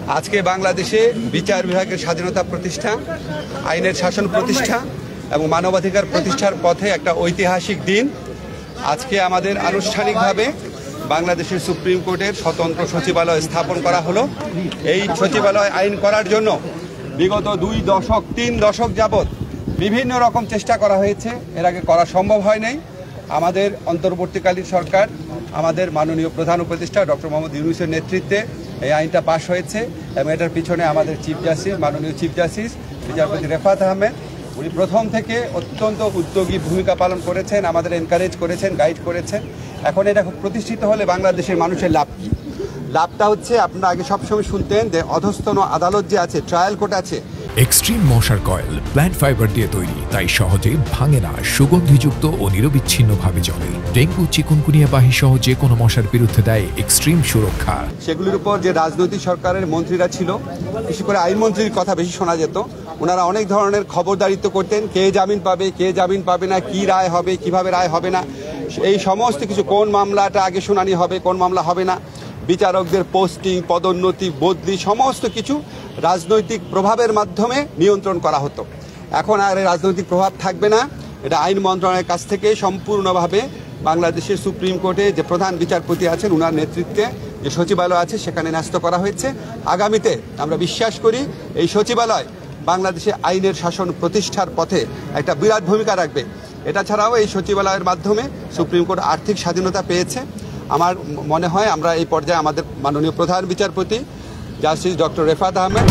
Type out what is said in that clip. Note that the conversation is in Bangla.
আজকে বাংলাদেশে বিচার বিভাগের স্বাধীনতা প্রতিষ্ঠা, আইনের শাসন প্রতিষ্ঠা এবং মানবাধিকার প্রতিষ্ঠার পথে একটা ঐতিহাসিক দিন। আজকে আমাদের আনুষ্ঠানিকভাবে বাংলাদেশের সুপ্রিম কোর্টের স্বতন্ত্র সচিবালয় স্থাপন করা হলো। এই সচিবালয় আইন করার জন্য বিগত 3 দশক যাবৎ বিভিন্ন রকম চেষ্টা করা হয়েছে, এর আগে করা সম্ভব হয় নাই। আমাদের অন্তর্বর্তীকালীন সরকার, আমাদের মাননীয় প্রধান উপদেষ্টা ডক্টর মোহাম্মদ ইউনূসের নেতৃত্বে এই আইনটা পাশ হয়েছে এবং এটার পিছনে আমাদের চিফ জাস্টিস, মাননীয় চিফ জাস্টিস বিচারপতি রেফাত আহমেদ, উনি প্রথম থেকে অত্যন্ত উদ্যোগী ভূমিকা পালন করেছেন, আমাদের এনকারেজ করেছেন, গাইড করেছেন। এখন এটা প্রতিষ্ঠিত হলে বাংলাদেশের মানুষের লাভ কী? লাভটা হচ্ছে, আপনারা আগে সবসময় শুনতেন যে অধস্তন আদালত যে আছে, ট্রায়াল কোর্ট আছে। এক্সট্রিম মশার কয়েল প্ল্যান্ট ফাইবার দিয়ে তৈরি, তাই সহজে ভাঙে না, সুগন্ধিযুক্ত ও নিরবিচ্ছিন্নভাবে জ্বলে। ডেঙ্গু, চিকুনগুনিয়া বাহি সহ যে কোনো মশার বিরুদ্ধে দেয় এক্সট্রিম সুরক্ষা। সেগুলির উপর যে রাজনৈতিক সরকারের মন্ত্রীরা ছিল, বিশেষ করে আইনমন্ত্রীর কথা বেশি শোনা যেত, ওনারা অনেক ধরনের খবরদারিত্ব করতেন, কে জামিন পাবে, কে জামিন পাবে না, কি রায় হবে, কিভাবে রায় হবে না, এই সমস্ত কিছু, কোন মামলাটা আগে শুনানি হবে, কোন মামলা হবে না, বিচারকদের পোস্টিং, পদোন্নতি, বদলি, সমস্ত কিছু রাজনৈতিক প্রভাবের মাধ্যমে নিয়ন্ত্রণ করা হতো। এখন আর রাজনৈতিক প্রভাব থাকবে না। এটা আইন মন্ত্রণালয়ের কাছ থেকে সম্পূর্ণভাবে বাংলাদেশের সুপ্রিম কোর্টে যে প্রধান বিচারপতি আছেন, ওনার নেতৃত্বে যে সচিবালয় আছে সেখানে ন্যস্ত করা হয়েছে। আগামীতে আমরা বিশ্বাস করি এই সচিবালয় বাংলাদেশে আইনের শাসন প্রতিষ্ঠার পথে একটা বিরাট ভূমিকা রাখবে। এটা ছাড়াও এই সচিবালয়ের মাধ্যমে সুপ্রিম কোর্ট আর্থিক স্বাধীনতা পেয়েছে। আমার মনে হয় আমরা এই পর্যায়ে আমাদের মাননীয় প্রধান বিচারপতি জাস্টিস ডক্টর রেফাত আহমেদ